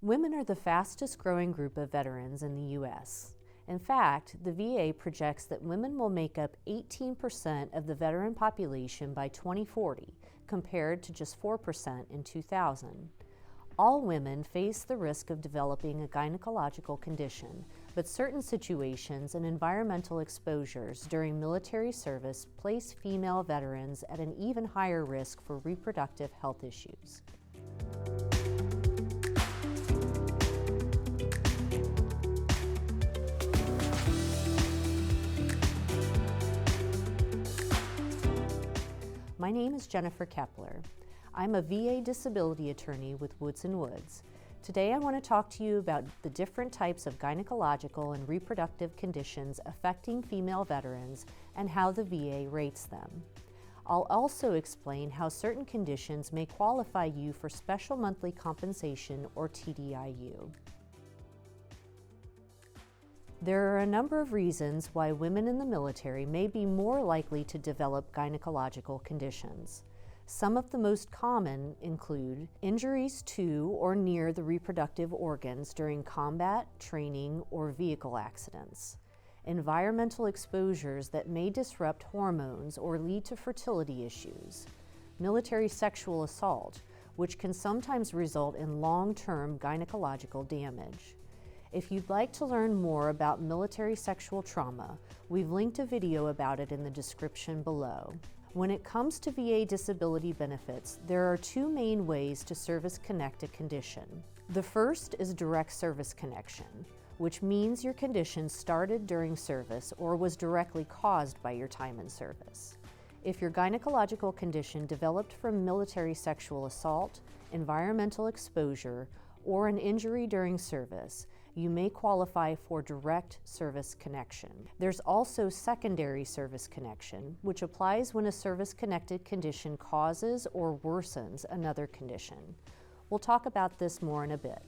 Women are the fastest growing group of veterans in the U.S. In fact, the VA projects that women will make up 18% of the veteran population by 2040, compared to just 4% in 2000. All women face the risk of developing a gynecological condition, but certain situations and environmental exposures during military service place female veterans at an even higher risk for reproductive health issues. My name is Jennifer Kepler. I'm a VA disability attorney with Woods & Woods. Today I want to talk to you about the different types of gynecological and reproductive conditions affecting female veterans and how the VA rates them. I'll also explain how certain conditions may qualify you for Special Monthly Compensation or TDIU. There are a number of reasons why women in the military may be more likely to develop gynecological conditions. Some of the most common include injuries to or near the reproductive organs during combat, training, or vehicle accidents, environmental exposures that may disrupt hormones or lead to fertility issues, military sexual assault, which can sometimes result in long-term gynecological damage. If you'd like to learn more about military sexual trauma, we've linked a video about it in the description below. When it comes to VA disability benefits, there are two main ways to service connect a condition. The first is direct service connection, which means your condition started during service or was directly caused by your time in service. If your gynecological condition developed from military sexual assault, environmental exposure, or an injury during service, you may qualify for direct service connection. There's also secondary service connection, which applies when a service-connected condition causes or worsens another condition. We'll talk about this more in a bit.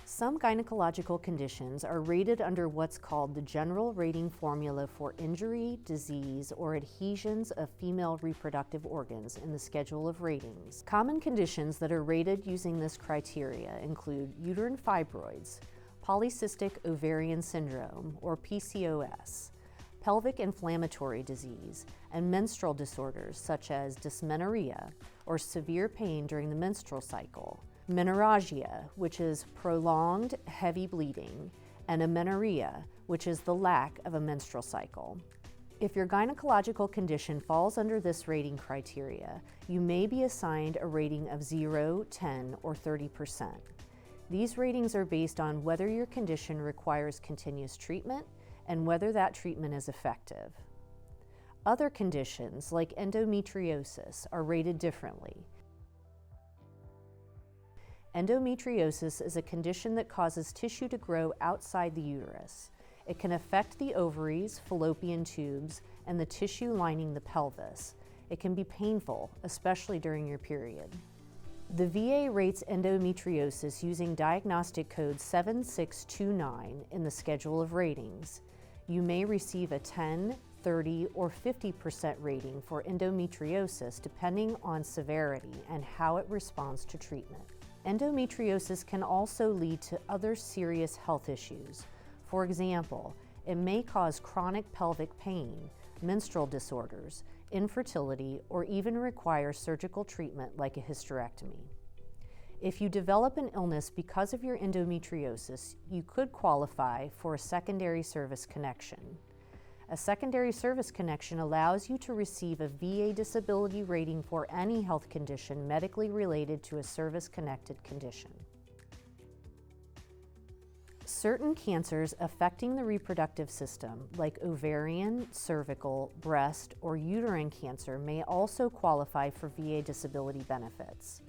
Some gynecological conditions are rated under what's called the General Rating Formula for Injury, Disease, or Adhesions of Female Reproductive Organs in the Schedule of Ratings. Common conditions that are rated using this criteria include uterine fibroids, polycystic ovarian syndrome, or PCOS, pelvic inflammatory disease, and menstrual disorders such as dysmenorrhea, or severe pain during the menstrual cycle, menorrhagia, which is prolonged heavy bleeding, and amenorrhea, which is the lack of a menstrual cycle. If your gynecological condition falls under this rating criteria, you may be assigned a rating of 0, 10, or 30%. These ratings are based on whether your condition requires continuous treatment and whether that treatment is effective. Other conditions, like endometriosis, are rated differently. Endometriosis is a condition that causes tissue to grow outside the uterus. It can affect the ovaries, fallopian tubes, and the tissue lining the pelvis. It can be painful, especially during your period. The VA rates endometriosis using diagnostic code 7629 in the Schedule of Ratings. You may receive a 10, 30, or 50% rating for endometriosis depending on severity and how it responds to treatment. Endometriosis can also lead to other serious health issues. For example, it may cause chronic pelvic pain, menstrual disorders, infertility, or even require surgical treatment like a hysterectomy. If you develop an illness because of your endometriosis, you could qualify for a secondary service connection. A secondary service connection allows you to receive a VA disability rating for any health condition medically related to a service-connected condition. Certain cancers affecting the reproductive system, like ovarian, cervical, breast, or uterine cancer, may also qualify for VA disability benefits.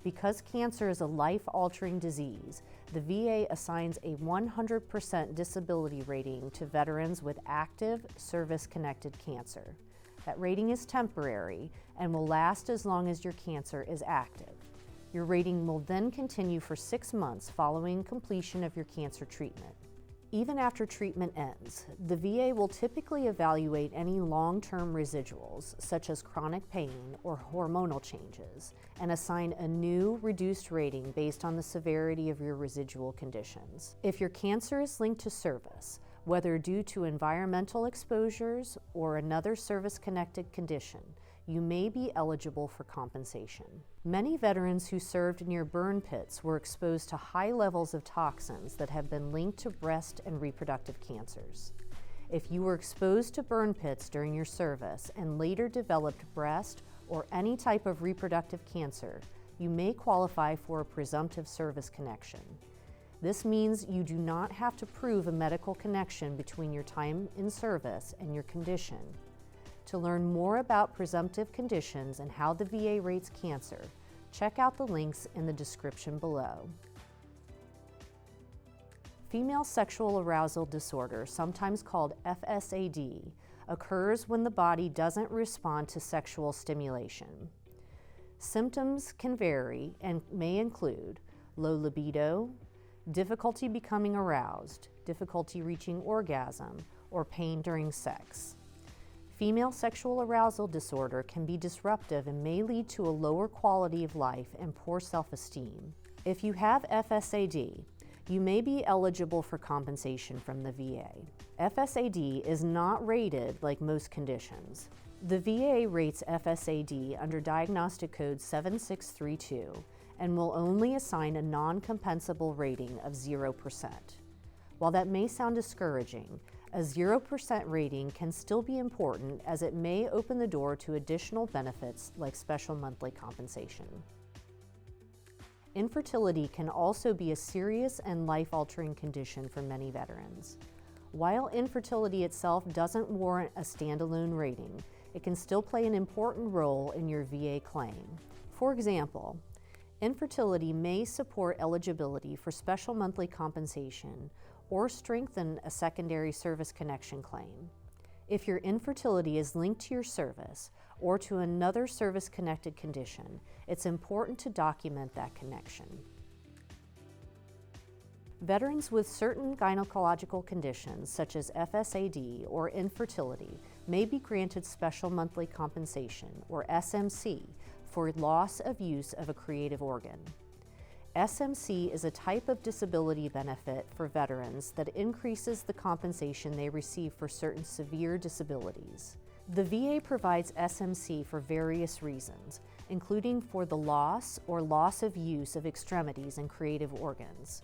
Because cancer is a life-altering disease, the VA assigns a 100% disability rating to veterans with active, service-connected cancer. That rating is temporary and will last as long as your cancer is active. Your rating will then continue for 6 months following completion of your cancer treatment. Even after treatment ends, the VA will typically evaluate any long-term residuals, such as chronic pain or hormonal changes, and assign a new reduced rating based on the severity of your residual conditions. If your cancer is linked to service, whether due to environmental exposures or another service-connected condition, you may be eligible for compensation. Many veterans who served near burn pits were exposed to high levels of toxins that have been linked to breast and reproductive cancers. If you were exposed to burn pits during your service and later developed breast or any type of reproductive cancer, you may qualify for a presumptive service connection. This means you do not have to prove a medical connection between your time in service and your condition. To learn more about presumptive conditions and how the VA rates cancer, check out the links in the description below. Female sexual arousal disorder, sometimes called FSAD, occurs when the body doesn't respond to sexual stimulation. Symptoms can vary and may include low libido, difficulty becoming aroused, difficulty reaching orgasm, or pain during sex. Female sexual arousal disorder can be disruptive and may lead to a lower quality of life and poor self-esteem. If you have FSAD, you may be eligible for compensation from the VA. FSAD is not rated like most conditions. The VA rates FSAD under diagnostic code 7632 and will only assign a non-compensable rating of 0%. While that may sound discouraging, a 0% rating can still be important as it may open the door to additional benefits like special monthly compensation. Infertility can also be a serious and life-altering condition for many veterans. While infertility itself doesn't warrant a standalone rating, it can still play an important role in your VA claim. For example, infertility may support eligibility for special monthly compensation or strengthen a secondary service connection claim. If your infertility is linked to your service or to another service-connected condition, it's important to document that connection. Veterans with certain gynecological conditions, such as FSAD or infertility, may be granted special monthly compensation, or SMC, for loss of use of a creative organ. SMC is a type of disability benefit for veterans that increases the compensation they receive for certain severe disabilities. The VA provides SMC for various reasons, including for the loss or loss of use of extremities and creative organs.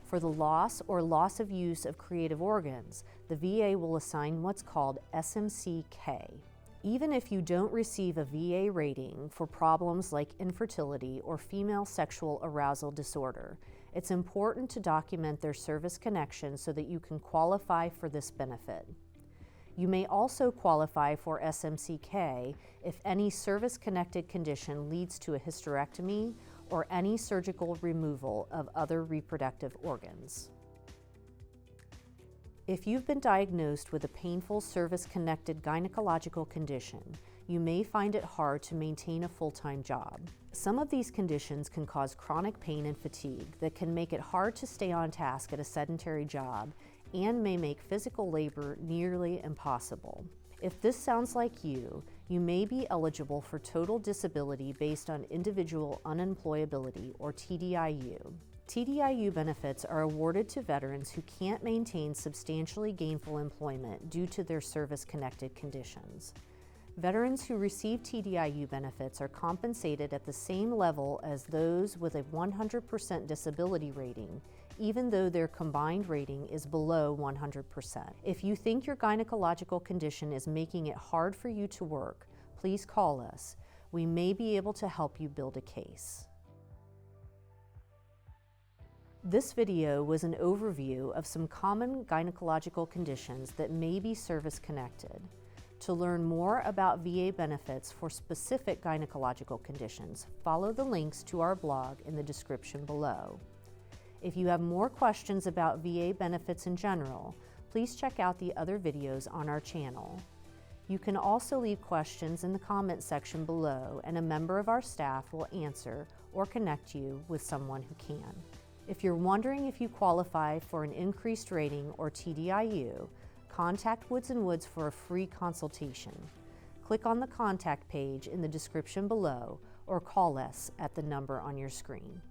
For the loss or loss of use of creative organs, the VA will assign what's called SMC-K. Even if you don't receive a VA rating for problems like infertility or female sexual arousal disorder, it's important to document their service connection so that you can qualify for this benefit. You may also qualify for SMC-K if any service-connected condition leads to a hysterectomy or any surgical removal of other reproductive organs. If you've been diagnosed with a painful service-connected gynecological condition, you may find it hard to maintain a full-time job. Some of these conditions can cause chronic pain and fatigue that can make it hard to stay on task at a sedentary job and may make physical labor nearly impossible. If this sounds like you, you may be eligible for total disability based on individual unemployability, or TDIU. TDIU benefits are awarded to veterans who can't maintain substantially gainful employment due to their service-connected conditions. Veterans who receive TDIU benefits are compensated at the same level as those with a 100% disability rating, even though their combined rating is below 100%. If you think your gynecological condition is making it hard for you to work, please call us. We may be able to help you build a case. This video was an overview of some common gynecological conditions that may be service-connected. To learn more about VA benefits for specific gynecological conditions, follow the links to our blog in the description below. If you have more questions about VA benefits in general, please check out the other videos on our channel. You can also leave questions in the comment section below, and a member of our staff will answer or connect you with someone who can. If you're wondering if you qualify for an increased rating or TDIU, contact Woods & Woods for a free consultation. Click on the contact page in the description below or call us at the number on your screen.